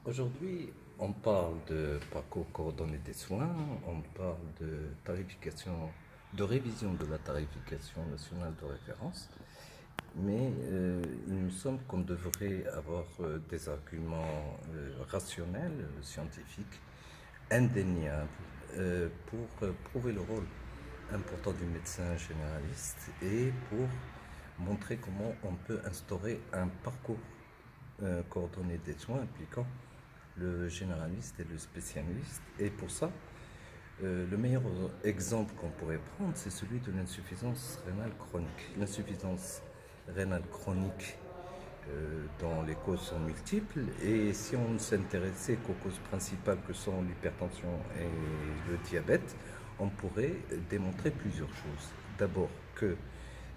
Aujourd'hui, on parle de parcours coordonné des soins, on parle de tarification, de révision de la tarification nationale de référence, mais il me semble qu'on devrait avoir des arguments rationnels, scientifiques, indéniables, pour prouver le rôle important du médecin généraliste et pour montrer comment on peut instaurer un parcours coordonné des soins impliquant le généraliste et le spécialiste. Et pour ça, le meilleur exemple qu'on pourrait prendre, c'est celui de l'insuffisance rénale chronique. L'insuffisance rénale chronique, dont les causes sont multiples, et si on ne s'intéressait qu'aux causes principales que sont l'hypertension et le diabète, on pourrait démontrer plusieurs choses. D'abord que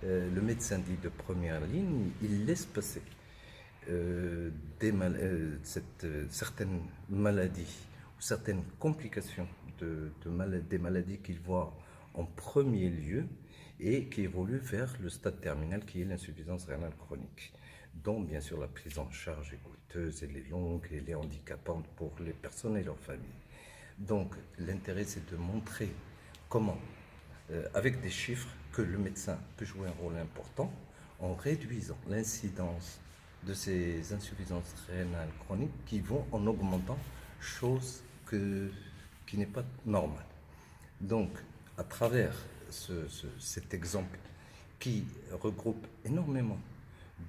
le médecin dit de première ligne, il laisse passer certaines maladies ou certaines complications des maladies qu'il voit en premier lieu et qui évoluent vers le stade terminal qui est l'insuffisance rénale chronique, dont bien sûr la prise en charge est coûteuse, elle est longue, elle est handicapante pour les personnes et leurs familles. Donc l'intérêt c'est de montrer comment, avec des chiffres, que le médecin peut jouer un rôle important en réduisant l'incidence de ces insuffisances rénales chroniques qui vont en augmentant, chose qui n'est pas normale. Donc, à travers cet exemple qui regroupe énormément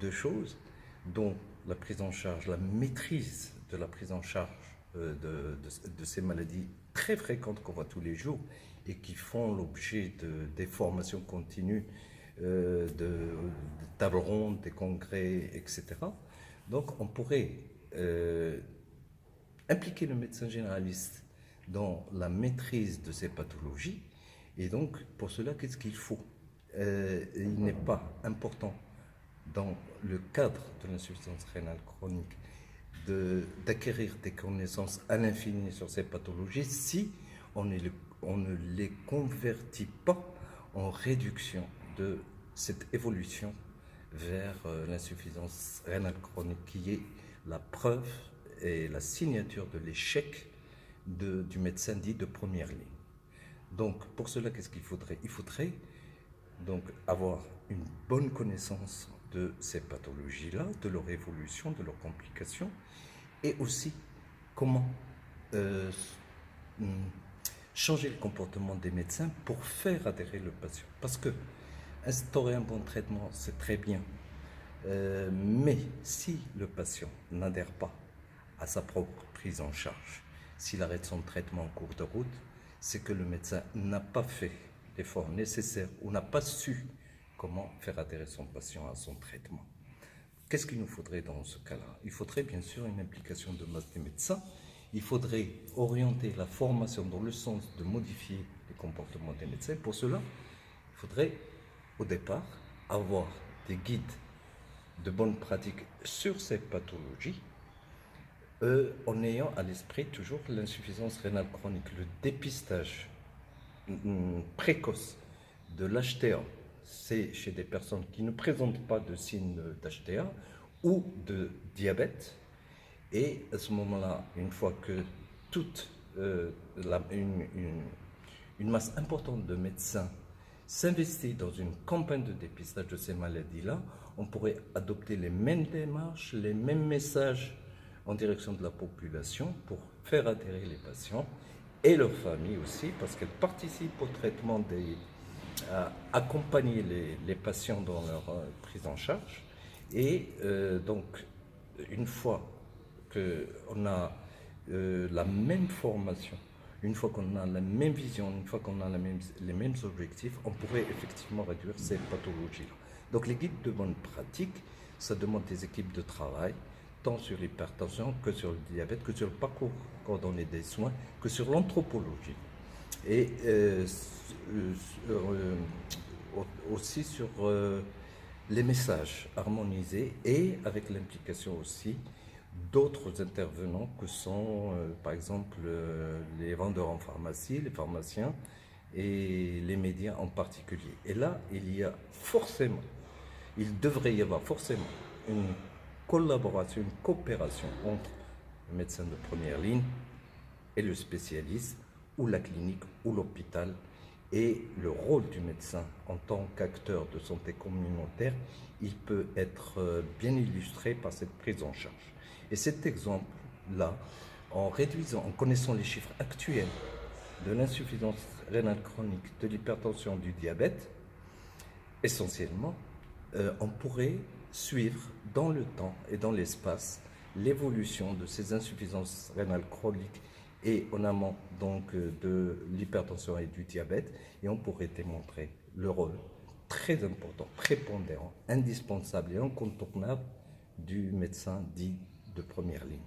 de choses, dont la prise en charge, la maîtrise de la prise en charge de ces maladies très fréquentes qu'on voit tous les jours et qui font l'objet des formations continues, de tables rondes, des congrès, etc. Donc on pourrait impliquer le médecin généraliste dans la maîtrise de ces pathologies. Et donc pour cela, qu'est-ce qu'il faut? Il n'est pas important dans le cadre de l'insuffisance rénale chronique d'acquérir des connaissances à l'infini sur ces pathologies si on ne les convertit pas en réduction de cette évolution vers l'insuffisance rénale chronique qui est la preuve et la signature de l'échec du médecin dit de première ligne. Donc pour cela, qu'est-ce qu'il faudrait? Il faudrait donc avoir une bonne connaissance de ces pathologies-là, de leur évolution, de leurs complications, et aussi comment changer le comportement des médecins pour faire adhérer le patient. Parce que instaurer un bon traitement, c'est très bien. Mais si le patient n'adhère pas à sa propre prise en charge, s'il arrête son traitement en cours de route, c'est que le médecin n'a pas fait l'effort nécessaire ou n'a pas su comment faire adhérer son patient à son traitement. Qu'est-ce qu'il nous faudrait dans ce cas-là? Il faudrait bien sûr une implication de masse des médecins. Il faudrait orienter la formation dans le sens de modifier les comportements des médecins. Pour cela, il faudrait au départ avoir des guides de bonnes pratiques sur ces pathologies, en ayant à l'esprit toujours l'insuffisance rénale chronique, le dépistage précoce de l'HTA. C'est chez des personnes qui ne présentent pas de signes d'HTA ou de diabète. Et à ce moment-là, une fois que toute une masse importante de médecins s'investit dans une campagne de dépistage de ces maladies-là, on pourrait adopter les mêmes démarches, les mêmes messages en direction de la population pour faire adhérer les patients et leurs familles aussi, parce qu'elles participent au traitement accompagner les patients dans leur prise en charge. Et donc, une fois qu'on a la même formation, une fois qu'on a la même vision, une fois qu'on a les mêmes objectifs, on pourrait effectivement réduire ces pathologies-là. Donc les guides de bonne pratique, ça demande des équipes de travail, tant sur l'hypertension que sur le diabète, que sur le parcours coordonné des soins, que sur l'anthropologie. Et aussi sur les messages harmonisés et avec l'implication aussi d'autres intervenants que sont par exemple les vendeurs en pharmacie, les pharmaciens et les médias en particulier. Et là, il devrait y avoir forcément une collaboration, une coopération entre le médecin de première ligne et le spécialiste, ou la clinique, ou l'hôpital. Et le rôle du médecin en tant qu'acteur de santé communautaire, il peut être bien illustré par cette prise en charge. Et cet exemple-là, en réduisant, en connaissant les chiffres actuels de l'insuffisance rénale chronique, de l'hypertension, du diabète, essentiellement, on pourrait suivre dans le temps et dans l'espace l'évolution de ces insuffisances rénales chroniques et en amont donc de l'hypertension et du diabète, et on pourrait démontrer le rôle très important, prépondérant, indispensable et incontournable du médecin dit de première ligne.